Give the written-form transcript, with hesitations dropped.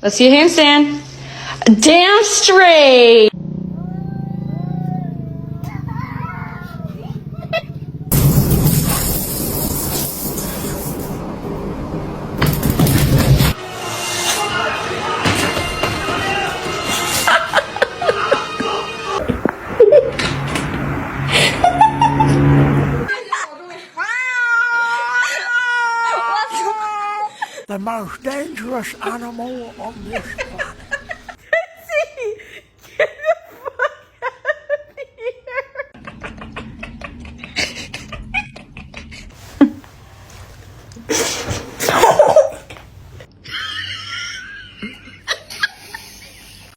Let's see a handstand. Damn straight. The most dangerous animal on this planet.